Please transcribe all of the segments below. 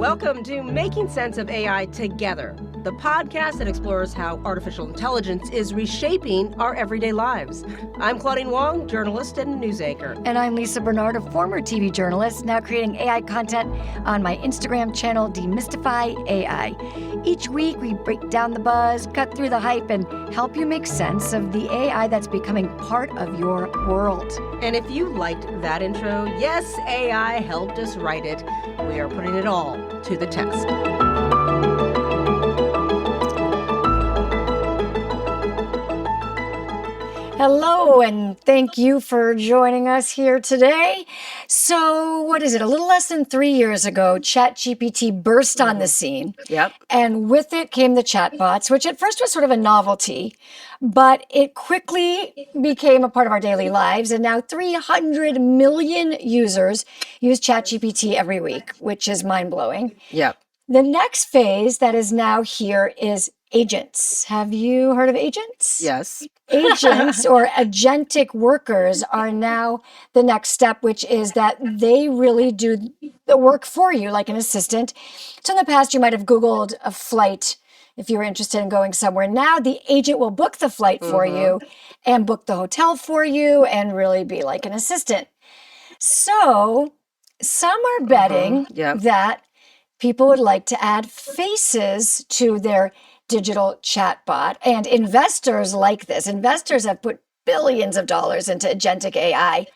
Welcome to Making Sense of AI Together, the podcast that explores how artificial intelligence is reshaping our everyday lives. I'm Claudine Wong, journalist and news anchor. And I'm Lisa Bernard, a former TV journalist, now creating AI content on my Instagram channel, Demystify AI. Each week, we break down the buzz, cut through the hype, and help you make sense of the AI that's becoming part of your world. And if you liked that intro, yes, AI helped us write it. We are putting it all to the test. Hello, and thank you for joining us here today. So, what is it? A little less than 3 years ago, ChatGPT burst on the scene. Yep. And with it came the chatbots, which at first was sort of a novelty, but it quickly became a part of our daily lives. And now 300 million users use ChatGPT every week, which is mind-blowing. Yep. The next phase that is now here is agents. Have you heard of agents? Yes. Agents or agentic workers are now the next step, which is that they really do the work for you like an assistant. So in the past, you might have Googled a flight if you were interested in going somewhere. Now the agent will book the flight for you and book the hotel for you and really be like an assistant. So some are betting that people would like to add faces to their digital chatbot, and investors like this. Investors have put billions of dollars into agentic AI.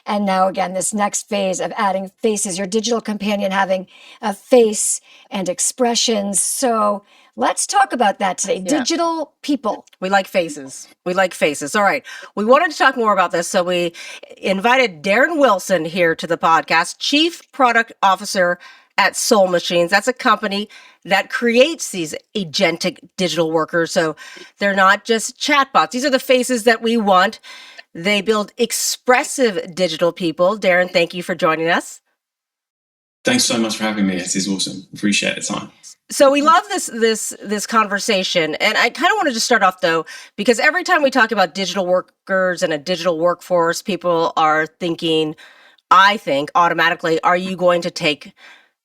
And now again, this next phase of adding faces, your digital companion having a face and expressions. So let's talk about that today. Yeah. Digital people. We like faces. We like faces. All right. We wanted to talk more about this, so we invited Darren Wilson here to the podcast, Chief Product Officer at Soul Machines. That's a company that creates these agentic digital workers. So they're not just chatbots. These are the faces that we want. They build expressive digital people. Darren, thank you for joining us. Thanks so much for having me. This is awesome. Appreciate the time. So we love this conversation. And I kind of wanted to start off, though, because every time we talk about digital workers and a digital workforce, people are thinking, I think, automatically, are you going to take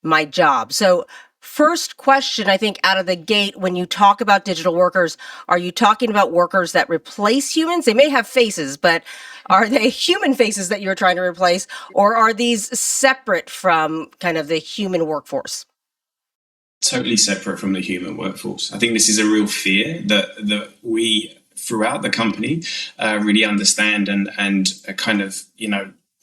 my job? So first question, I think, out of the gate, when you talk about digital workers, are you talking about workers that replace humans? They may have faces, but are they human faces that you're trying to replace, or are these separate from kind of the human workforce? Totally separate from the human workforce. I think this is a real fear that we throughout the company really understand and kind of,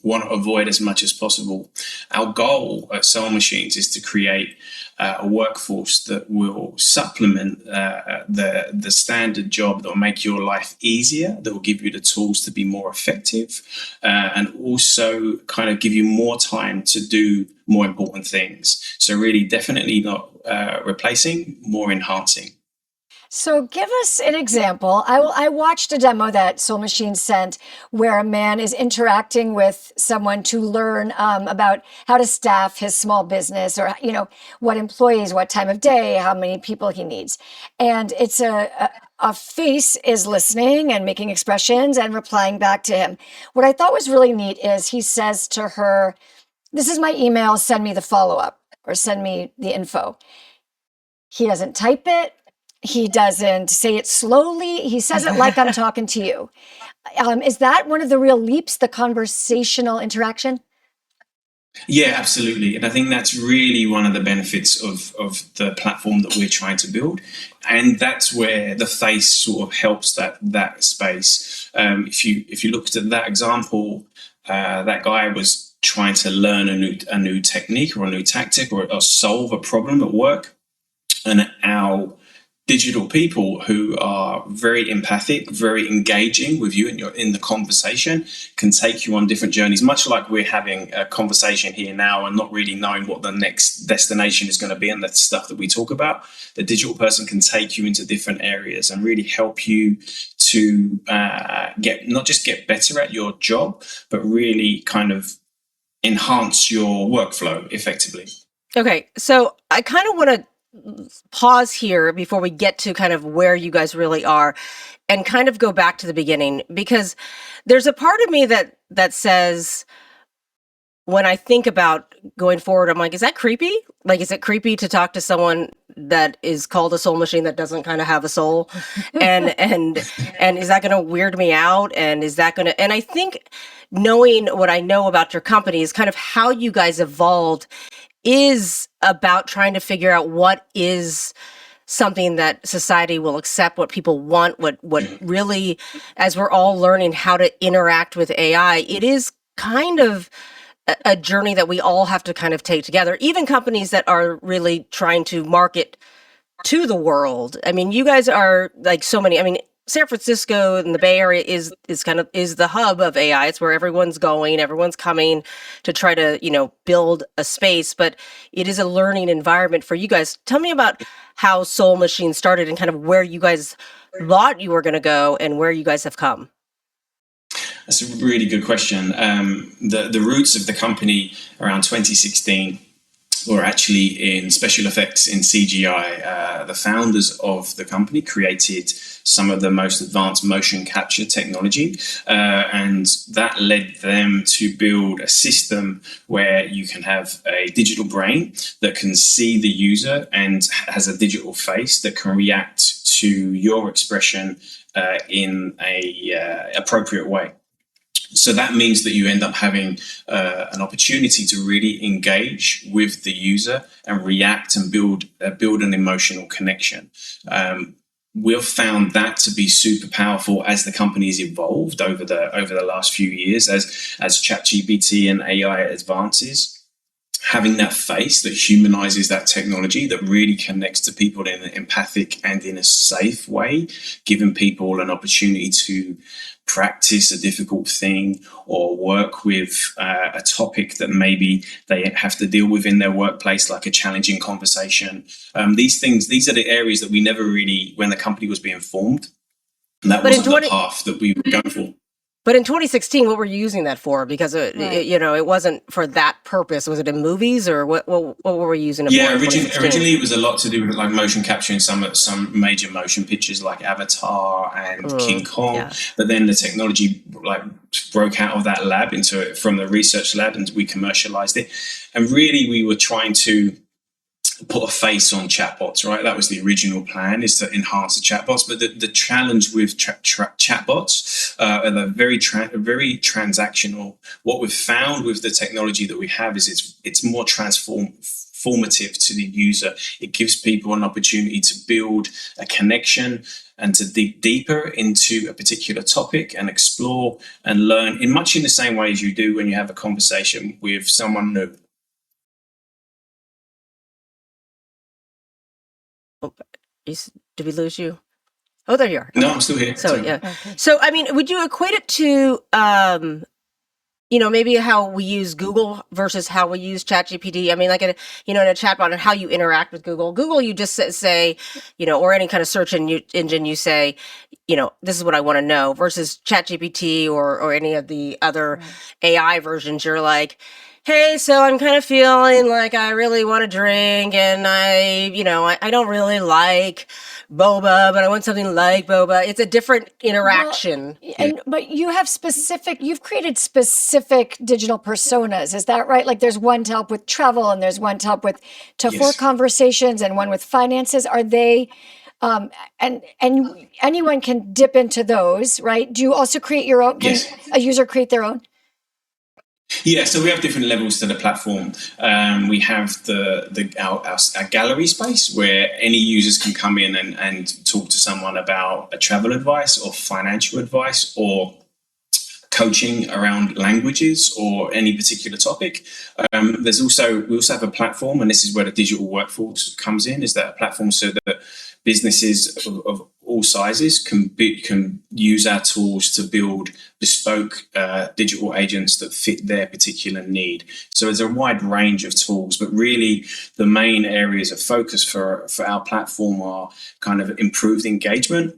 want to avoid as much as possible. Our goal at Soul Machines is to create a workforce that will supplement the standard job, that will make your life easier, that will give you the tools to be more effective, and also kind of give you more time to do more important things. So really definitely not replacing, more enhancing. So give us an example. I watched a demo that Soul Machine sent where a man is interacting with someone to learn about how to staff his small business, or, what employees, what time of day, how many people he needs. And it's a face is listening and making expressions and replying back to him. What I thought was really neat is he says to her, "This is my email, send me the follow-up," or "send me the info." He doesn't type it. He doesn't say it slowly. He says it like I'm talking to you. Is that one of the real leaps, the conversational interaction? Yeah, absolutely. And I think that's really one of the benefits of the platform that we're trying to build. And that's where the face sort of helps that space. If you looked at that example, that guy was trying to learn a new technique or a new tactic or solve a problem at work. And our digital people who are very empathic, very engaging with you in the conversation, can take you on different journeys, much like we're having a conversation here now and not really knowing what the next destination is going to be and the stuff that we talk about. The digital person can take you into different areas and really help you to not just get better at your job, but really kind of enhance your workflow effectively. Okay, so I kind of want to pause here before we get to kind of where you guys really are and kind of go back to the beginning, because there's a part of me that says, when I think about going forward, I'm like, is that creepy? Like, is it creepy to talk to someone that is called a soul machine that doesn't kind of have a soul? And is that going to weird me out? And is that going to, and I think knowing what I know about your company is kind of how you guys evolved is about trying to figure out what is something that society will accept, what people want, what really, as we're all learning how to interact with AI, it is kind of a journey that we all have to kind of take together. Even companies that are really trying to market to the world. I mean, you guys are like so many. I mean, San Francisco and the Bay Area is kind of is the hub of AI. It's where everyone's going, everyone's coming to try to, build a space, but it is a learning environment for you guys. Tell me about how Soul Machine started and kind of where you guys thought you were going to go and where you guys have come. That's a really good question. The roots of the company around 2016 were actually in special effects in CGI. The founders of the company created some of the most advanced motion capture technology, and that led them to build a system where you can have a digital brain that can see the user and has a digital face that can react to your expression in a appropriate way. So that means that you end up having an opportunity to really engage with the user and react and build an emotional connection. We've found that to be super powerful as the company's evolved over the last few years, as ChatGPT and AI advances. Having that face that humanizes that technology, that really connects to people in an empathic and in a safe way, giving people an opportunity to practice a difficult thing or work with a topic that maybe they have to deal with in their workplace, like a challenging conversation. These are the areas that we never really, when the company was being formed, and that wasn't the path that we were going for. But in 2016, what were you using that for? Because it wasn't for that purpose. Was it in movies, or what were we using it for? Originally it was a lot to do with like motion capturing some major motion pictures like Avatar and King Kong. Yeah. But then the technology like broke out of that lab from the research lab, and we commercialized it. And really, we were trying to put a face on chatbots, right? That was the original plan, is to enhance the chatbots. But the challenge with chatbots are they're very transactional. What we've found with the technology that we have is it's more transformative to the user. It gives people an opportunity to build a connection and to dig deeper into a particular topic and explore and learn in much in the same way as you do when you have a conversation with someone new. Did we lose you? Oh, there you are. No, I'm still here. So yeah. Okay. So I mean, would you equate it to maybe how we use Google versus how we use ChatGPT? I mean, like in a chatbot, and how you interact with Google. Google, you just say, or any kind of search engine, you say, this is what I want to know. Versus ChatGPT or any of the other AI versions, you're like, hey, so I'm kind of feeling like I really want to drink, and I don't really like boba, but I want something like boba. It's a different interaction. Well, but you've created specific digital personas. Is that right? Like there's one to help with travel, and there's one to help with for conversations, and one with finances. Are they, and anyone can dip into those, right? Do you also create your own? Can a user create their own? Yeah, so we have different levels to the platform. We have our gallery space where any users can come in and talk to someone about a travel advice or financial advice or coaching around languages or any particular topic. We also have a platform, and this is where the digital workforce comes in, is that a platform so that businesses of all sizes can use our tools to build bespoke digital agents that fit their particular need. So there's a wide range of tools, but really the main areas of focus for our platform are kind of improved engagement,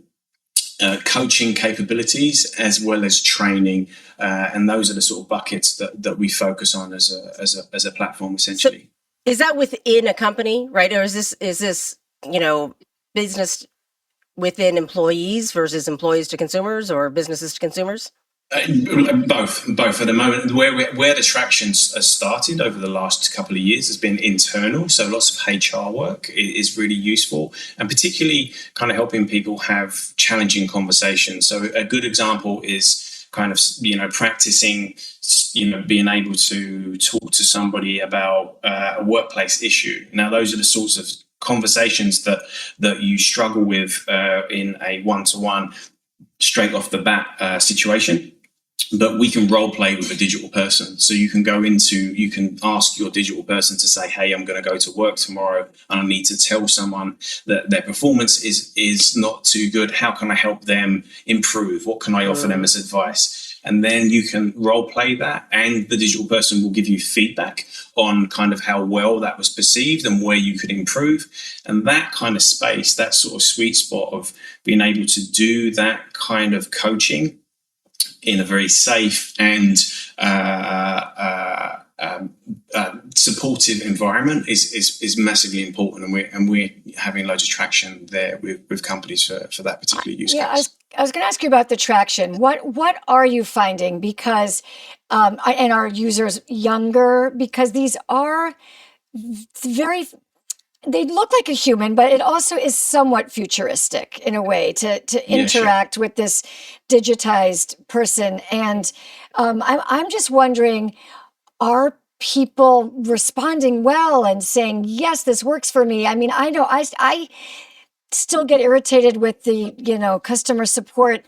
coaching capabilities, as well as training, and those are the sort of buckets that we focus on as a platform, essentially. So is that within a company, right, or is this business within employees versus employees to consumers, or businesses to consumers? Both. At the moment, where the tractions has started over the last couple of years has been internal. So lots of HR work is really useful, and particularly kind of helping people have challenging conversations. So a good example is kind of practicing being able to talk to somebody about a workplace issue. Now, those are the sorts of conversations that you struggle with in a one-to-one straight off the bat situation. But we can role play with a digital person. So you can ask your digital person to say, hey, I'm going to go to work tomorrow and I need to tell someone that their performance is not too good. How can I help them improve? What can I offer them as advice? And then you can role play that, and the digital person will give you feedback on kind of how well that was perceived and where you could improve. And that kind of space, that sort of sweet spot of being able to do that kind of coaching in a very safe and supportive environment is massively important, and we're having loads of traction there with companies for that particular use case. I was going to ask you about the traction. What are you finding? Because and are users younger? Because these are very, they look like a human, but it also is somewhat futuristic in a way to interact with this digitized person. And I'm just wondering, are people responding well and saying, yes, this works for me? I mean, I know I still get irritated with the, customer support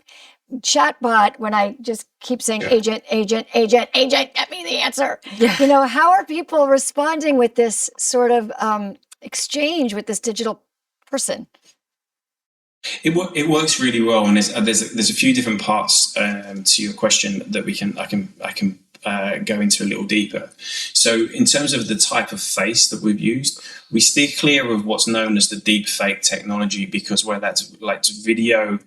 chatbot when I just keep saying agent, get me the answer. How are people responding with this sort of exchange with this digital person? It works really well, and there's a few different parts to your question that I can go into a little deeper. So in terms of the type of face that we've used, we steer clear of what's known as the deep fake technology, because where that's like video,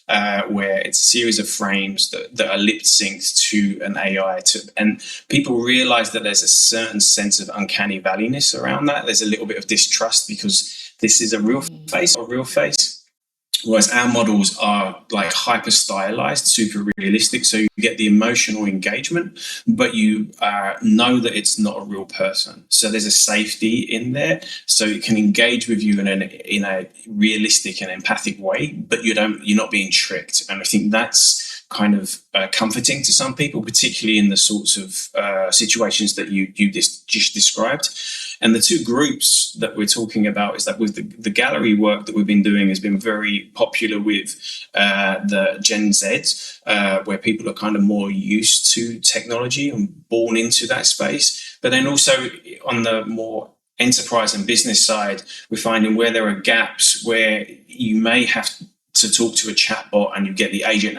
where it's a series of frames that are lip synced to an AI, and people realize that there's a certain sense of uncanny valleyness around that. There's a little bit of distrust because this is a real face or real face. Whereas our models are like hyper stylized, super realistic. So you get the emotional engagement, but you know that it's not a real person. So there's a safety in there. So it can engage with you in a realistic and empathic way, but you're not being tricked. And I think that's kind of comforting to some people, particularly in the sorts of situations that you just described. And the two groups that we're talking about is that with the gallery work that we've been doing has been very popular with the Gen Z, where people are kind of more used to technology and born into that space. But then also on the more enterprise and business side, we're finding where there are gaps where you may have to talk to a chatbot and you get the agent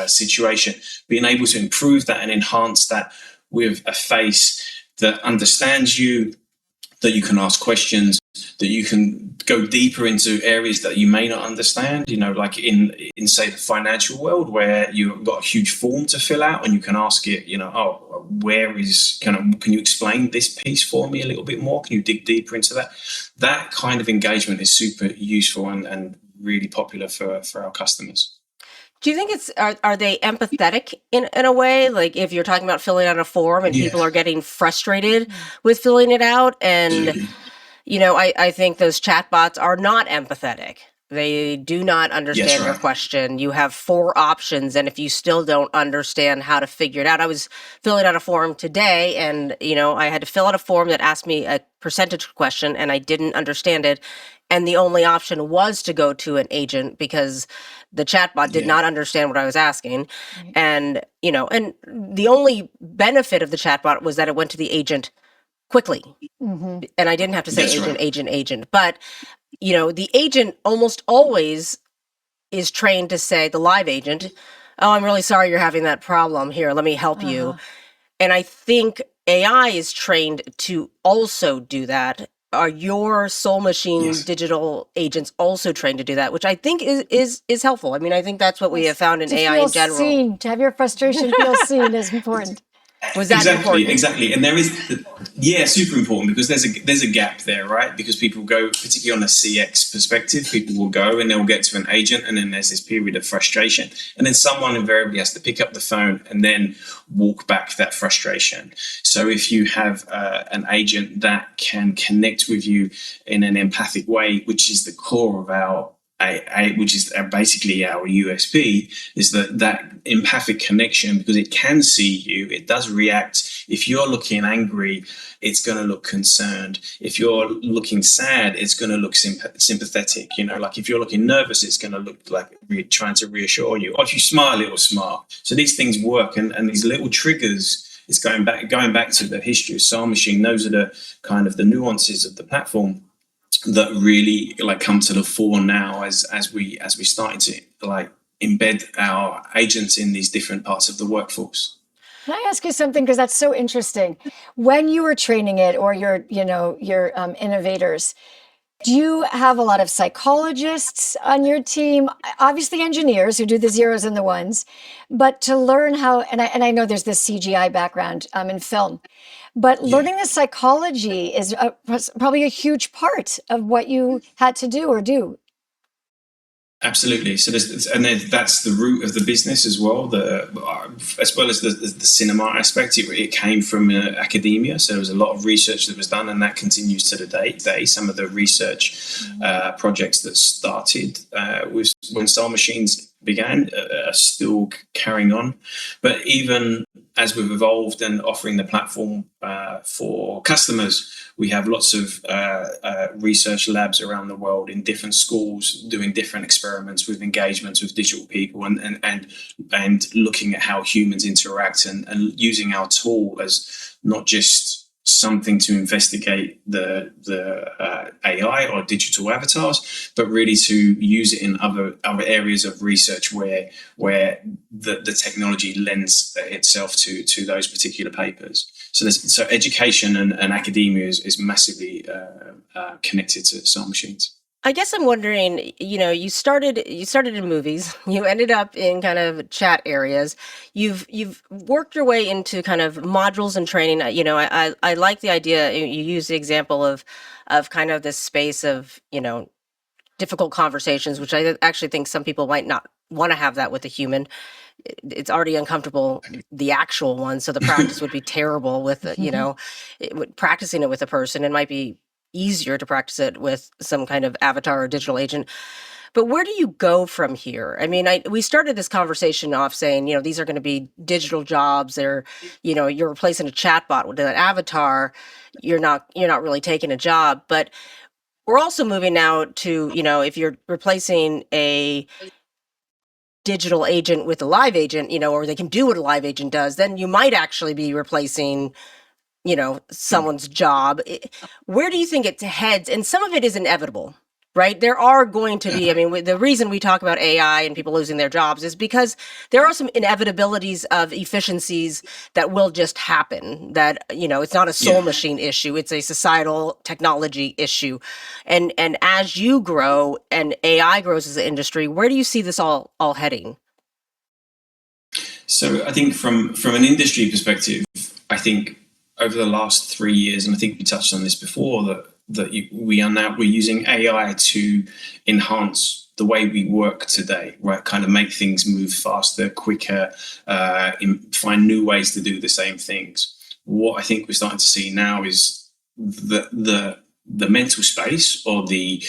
situation, being able to improve that and enhance that with a face that understands you, that you can ask questions, that you can go deeper into areas that you may not understand, like in say the financial world, where you've got a huge form to fill out and you can ask it, can you explain this piece for me a little bit more? Can you dig deeper into that? That kind of engagement is super useful and really popular for our customers. Do you think are they empathetic in a way? Like if you're talking about filling out a form and people are getting frustrated with filling it out, and I think those chatbots are not empathetic. They do not understand your question. You have 4 options, and if you still don't understand how to figure it out, I was filling out a form today, and I had to fill out a form that asked me a percentage question, and I didn't understand it. And the only option was to go to an agent because the chatbot did not understand what I was asking. Right. And, and the only benefit of the chatbot was that it went to the agent quickly. Mm-hmm. And I didn't have to say agent. But, the agent almost always is trained to say, the live agent, oh, I'm really sorry you're having that problem. Here, let me help you. And I think AI is trained to also do that. Are your Soul Machine digital agents also trained to do that, which I think is helpful? I mean, I think that's what we have found in AI in general. To have your frustration feel seen is important. Was that Exactly, important? exactly. And there is, yeah, super important because there's a gap there, right? Because people go, particularly on a CX perspective, people will go and they'll get to an agent, and then there's this period of frustration, and then someone invariably has to pick up the phone and then walk back that frustration. So if you have an agent that can connect with you in an empathic way, which is the core of our which is basically our USP, is that empathic connection, because it can see you, it does react. If you're looking angry, it's going to look concerned. If you're looking sad, it's going to look sympathetic. Like if you're looking nervous, it's going to look like trying to reassure you. Or if you smile, it will smile. So these things work, and these little triggers. It's going back to the history of Soul Machine. Those are the kind of the nuances of the platform that really come to the fore now as we starting to embed our agents in these different parts of the workforce. Can I ask you something? Because that's so interesting. When you were training it, or your innovators, do you have a lot of psychologists on your team? Obviously, engineers who do the zeros and the ones, but to learn how, and I know there's this CGI background in film, but Yeah. learning the psychology is probably a huge part of what you had to do or do. Absolutely. So that's the root of the business as well. As well as the cinema aspect, it came from academia. So there was a lot of research that was done, and that continues to the day. Some of the research projects that started with when Soul Machines began are still carrying on. But even as we've evolved and offering the platform for customers, we have lots of research labs around the world in different schools doing different experiments with engagements with digital people, and looking at how humans interact, and using our tool as not just something to investigate the AI or digital avatars, but really to use it in other areas of research where the technology lends itself to those particular papers. So education and academia is massively connected to Soul Machines. I guess I'm wondering, you started in movies, you ended up in kind of chat areas. You've worked your way into kind of modules and training. I like the idea you use the example of kind of this space of, difficult conversations, which I actually think some people might not want to have that with a human. It's already uncomfortable, the actual one, so the practice would be terrible with practicing it with a person. It might be easier to practice it with some kind of avatar or digital agent. But where do you go from here? I mean, we started this conversation off saying, these are going to be digital jobs. They're, you're replacing a chatbot with an avatar. You're not really taking a job. But we're also moving now to, if you're replacing a digital agent with a live agent, or they can do what a live agent does, then you might actually be replacing someone's job. Where do you think it heads? And some of it is inevitable, right? There are going to be, the reason we talk about AI and people losing their jobs is because there are some inevitabilities of efficiencies that will just happen, that, it's not a soul machine issue. It's a societal technology issue. And as you grow and AI grows as an industry, where do you see this all heading? So I think from an industry perspective, I think over the last 3 years, and I think we touched on this before, we're using AI to enhance the way we work today, right? Kind of make things move faster, quicker, find new ways to do the same things. What I think we're starting to see now is the mental space, or the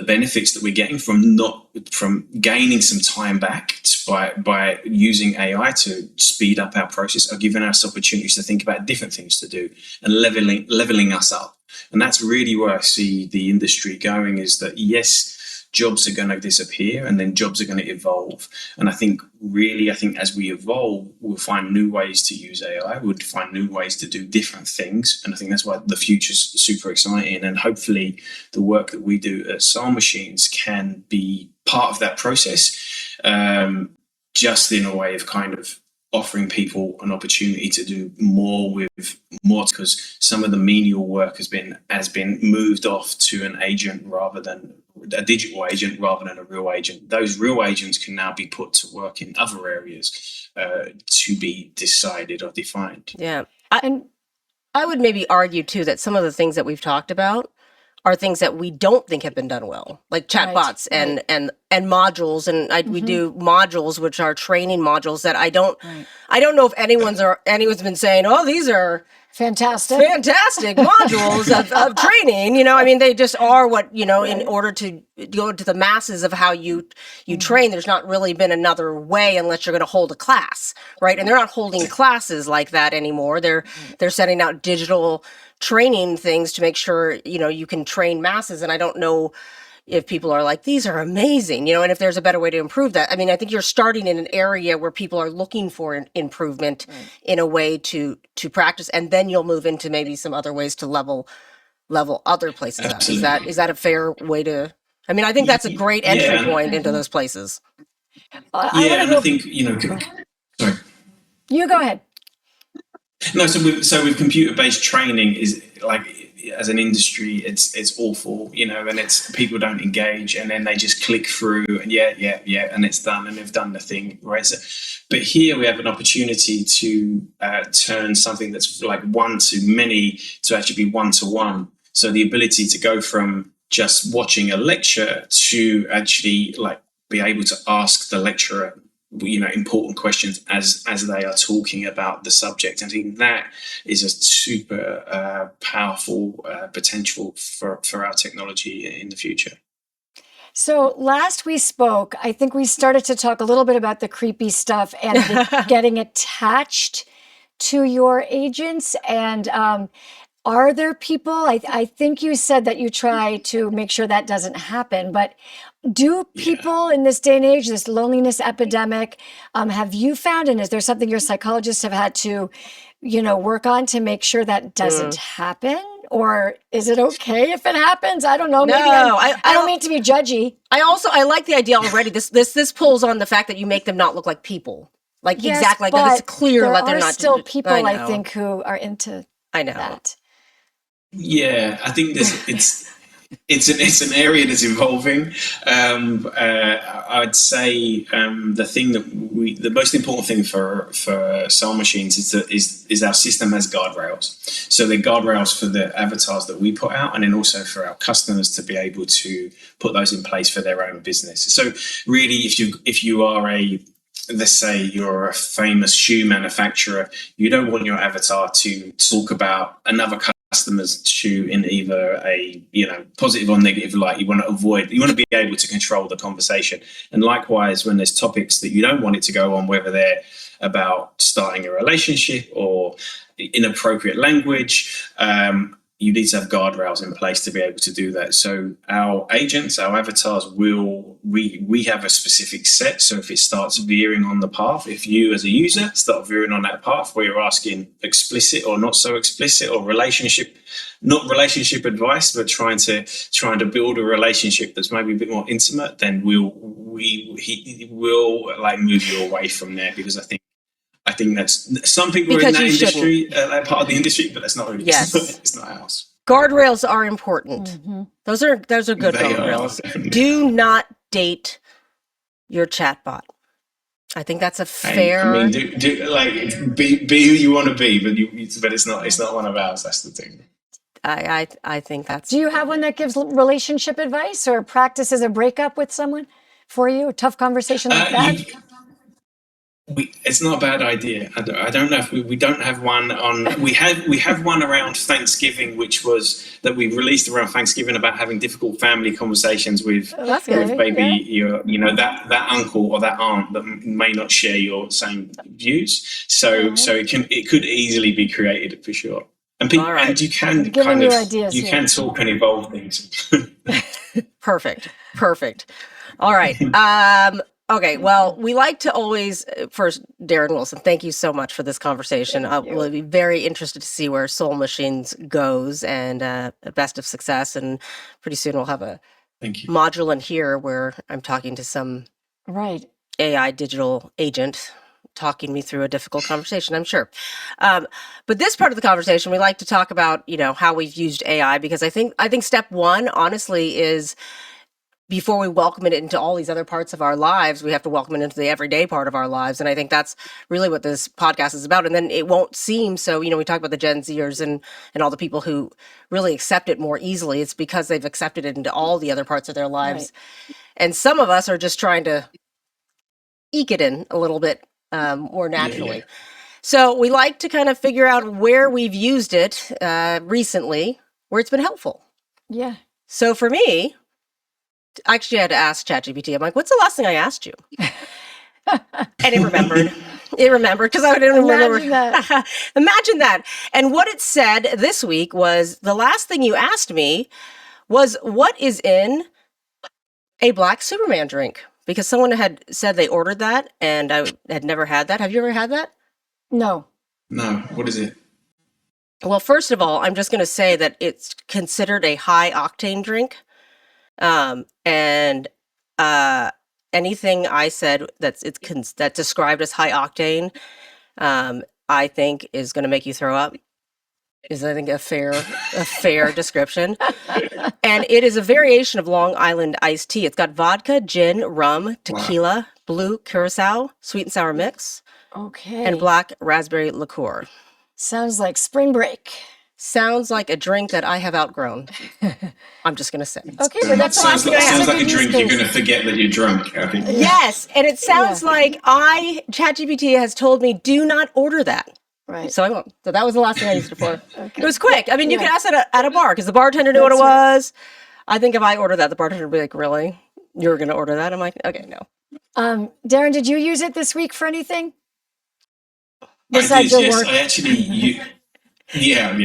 benefits that we're getting from gaining some time back by using AI to speed up our process, are giving us opportunities to think about different things to do and leveling us up. And that's really where I see the industry going, is that yes, jobs are going to disappear, and then jobs are going to evolve. And I think as we evolve, we'll find new ways to use AI. We'll find new ways to do different things. And I think that's why the future's super exciting. And hopefully the work that we do at Soul Machines can be part of that process, just in a way of kind of offering people an opportunity to do more with more, because some of the menial work has been moved off to an agent, rather than a digital agent, rather than a real agent. Those real agents can now be put to work in other areas, to be decided or defined. Yeah. And I would maybe argue too that some of the things that we've talked about are things that we don't think have been done well, like chatbots Right. and modules, and we do modules which are training modules that I don't know if anyone's been saying, oh, these are fantastic. fantastic modules of training. You know, I mean, they just are what, you know, in order to go to the masses of how you train, there's not really been another way unless you're going to hold a class, right? And they're not holding classes like that anymore. They're sending out digital training things to make sure, you know, you can train masses. And I don't know if people are like, these are amazing, you know, and if there's a better way to improve that. I mean, I think you're starting in an area where people are looking for an improvement in a way to practice, and then you'll move into maybe some other ways to level other places up. Absolutely. Is that a fair way to, I mean, I think that's a great entry Yeah, point into those places. I want yeah, to and I go. think, you know, sorry. You go ahead. No, so with computer-based training is like, as an industry, it's awful, you know, and it's people don't engage, and then they just click through and yeah, and it's done, and they've done the thing, right? So, but here we have an opportunity to turn something that's like one to many to actually be one to one. So the ability to go from just watching a lecture to actually like be able to ask the lecturer, you know, important questions as they are talking about the subject. I think that is a super powerful potential for our technology in the future. So last we spoke, I think we started to talk a little bit about the creepy stuff and getting attached to your agents. And are there people, I think you said that you try to make sure that doesn't happen, but do people in this day and age, this loneliness epidemic, have you found, and is there something your psychologists have had to, you know, work on to make sure that doesn't happen? Or is it okay if it happens? I don't know. Maybe No, I don't mean to be judgy. I like the idea already. This pulls on the fact that you make them not look like people. Like Yes, exactly like that. It's but clear there that they're are not. still people, I know. think, who are into I know. that. Yeah, I think it's an area that's evolving. I'd say the thing that the most important thing for Soul Machines is our system has guardrails. So they're guardrails for the avatars that we put out, and then also for our customers to be able to put those in place for their own business. So really, if you are let's say you're a famous shoe manufacturer, you don't want your avatar to talk about another customer's shoe in either a, you know, positive or negative light. You want to be able to control the conversation. And likewise, when there's topics that you don't want it to go on, whether they're about starting a relationship or inappropriate language, you need to have guardrails in place to be able to do that. So our agents, our avatars we have a specific set. So if it starts veering on the path, if you as a user start veering on that path where you're asking explicit or not so explicit or not relationship advice, but trying to build a relationship that's maybe a bit more intimate, then he will like move you away from there, because I think that's some people are in that industry, that part of the industry, but that's not really. Yes. It's not ours. Guardrails are important. Those are good guardrails. Do not date your chatbot. I think that's a fair. I mean, be who you want to be, but it's not one of ours. That's the thing. I think that's. Do you have one that gives relationship advice or practices a breakup with someone for you? A tough conversation like that? It's not a bad idea. I don't know if we don't have one on. We have one around Thanksgiving, which was that we released around Thanksgiving about having difficult family conversations with maybe your, you know, that uncle or that aunt that may not share your same views. So it could easily be created for sure. And and you can can talk and evolve things. Perfect. All right. Okay, well, we like to always, first, Darren Wilson, thank you so much for this conversation. We'll be very interested to see where Soul Machines goes, and best of success. And pretty soon we'll have a module in here where I'm talking to some AI digital agent talking me through a difficult conversation, I'm sure. But this part of the conversation, we like to talk about, you know, how we've used AI, because I think step one, honestly, is before we welcome it into all these other parts of our lives, we have to welcome it into the everyday part of our lives. And I think that's really what this podcast is about. And then it won't seem so, we talk about the Gen Zers and all the people who really accept it more easily. It's because they've accepted it into all the other parts of their lives. Right. And some of us are just trying to eke it in a little bit more naturally. Yeah. So we like to kind of figure out where we've used it recently, where it's been helpful. Yeah. So for me, actually, I had to ask ChatGPT. I'm like, "What's the last thing I asked you?" And it remembered. It remembered because I didn't remember. Imagine that. Imagine that. And what it said this week was the last thing you asked me was what is in a black Superman drink, because someone had said they ordered that and I had never had that. Have you ever had that? No. No, what is it? Well, first of all, I'm just going to say that it's considered a high octane drink. And anything I said that's described as high octane, I think is going to make you throw up. Is I think a fair description. And it is a variation of Long Island iced tea. It's got vodka, gin, rum, tequila, blue curacao, sweet and sour mix, Okay. and black raspberry liqueur. Sounds like spring break. Sounds like a drink that I have outgrown. I'm just going to say. Okay, but that's Sounds like, awesome. sounds like a Good drink use you're case. going to forget that you're drunk, I think. Yes, and it sounds like ChatGPT has told me do not order that. Right. So I won't. So that was the last thing I used it for. Okay. It was quick. I mean, you Yeah. could ask that at a bar because the bartender knew what it That's right. was. I think if I order that, the bartender would be like, "Really? You're going to order that?" I'm like, "Okay, no." Darren, did you use it this week for anything? I Besides did, your yes. work? I actually, yeah.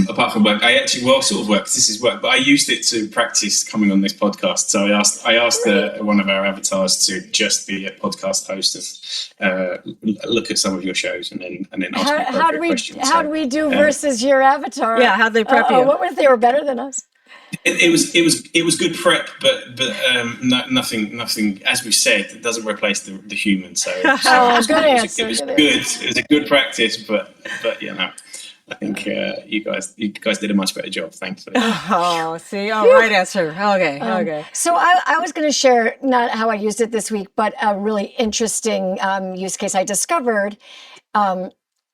Apart from work, I actually, well, sort of work. 'Cause this is work, but I used it to practice coming on this podcast. So I asked one of our avatars to just be a podcast host and look at some of your shows, and then ask me appropriate questions. How do we do versus your avatar? Yeah, how'd they prep Uh-oh, you? what if they were better than us? It was good prep, but nothing. As we said, it doesn't replace the human. So, Good it was answer. good. Good answer. It was a good practice, but I think you guys did a much better job. Thanks for that. Oh, see, right answer. Okay, okay. So I was going to share not how I used it this week, but a really interesting use case I discovered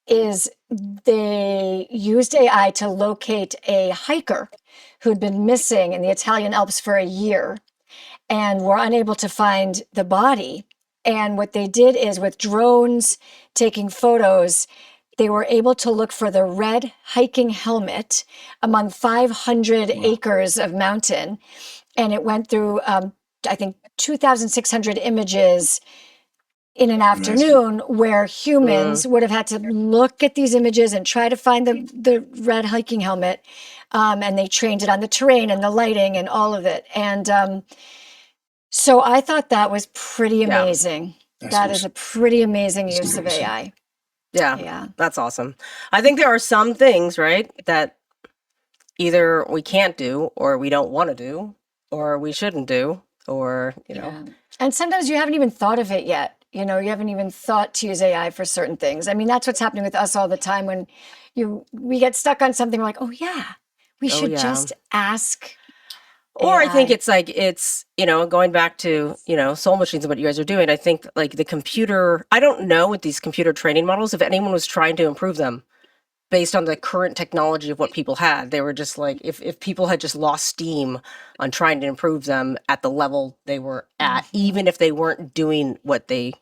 is they used AI to locate a hiker who'd been missing in the Italian Alps for a year and were unable to find the body. And what they did is with drones taking photos, they were able to look for the red hiking helmet among 500 acres of mountain. And it went through, I think, 2,600 images in an afternoon where humans would have had to look at these images and try to find the red hiking helmet. And they trained it on the terrain and the lighting and all of it. And so I thought that was pretty amazing. That is a pretty amazing use of AI. Yeah, that's awesome. I think there are some things, right, that either we can't do or we don't want to do or we shouldn't do or, And sometimes you haven't even thought of it yet. You haven't even thought to use AI for certain things. I mean, that's what's happening with us all the time when we get stuck on something. We're like, oh yeah, we should just ask. Or I think AI. it's like, going back to, soul machines and what you guys are doing. I think like the computer, I don't know with these computer training models, if anyone was trying to improve them based on the current technology of what people had. They were just like, if people had just lost steam on trying to improve them at the level they were at, even if they weren't doing what they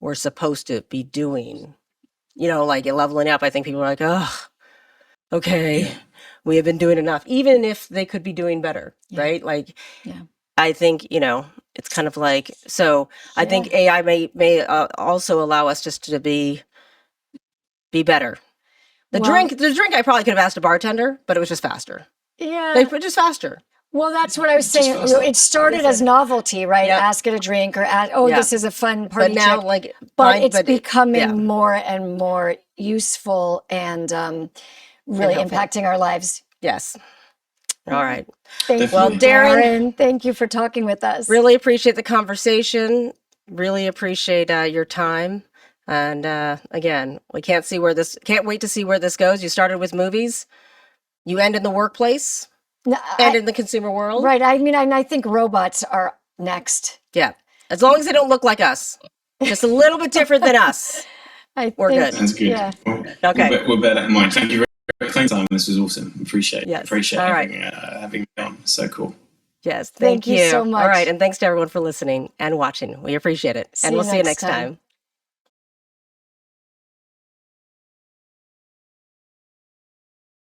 were supposed to be doing, like leveling up, I think people are like, oh, okay, we have been doing enough, even if they could be doing better, right? Like, I think, it's kind of like, so I think AI may also allow us just to be better. The drink I probably could have asked a bartender, but it was just faster. Yeah. They put just faster. Well, that's what I was saying. It started as novelty, right? Ask it a drink or this is a fun party But now, trick. It's becoming more and more useful and really impacting our lives. Yes. All right. Thank you, Well, Darren, thank you for talking with us. really appreciate the conversation. Really appreciate your time. And again, we can't wait to see where this goes. You started with movies. You end in the workplace. No, And in the consumer world. right. I mean, I think robots are next. Yeah. As long as they don't look like us, just a little bit different than us, we're think, good. Sounds good. yeah. Okay. We'll bear that in mind. Thank you very much. Thanks, Simon. This was awesome. Yes. Appreciate All right. having me on. So cool. Yes. Thank Thank you you. so much. All right. And thanks to everyone for listening and watching. We appreciate it. See And you we'll see you next next time. time.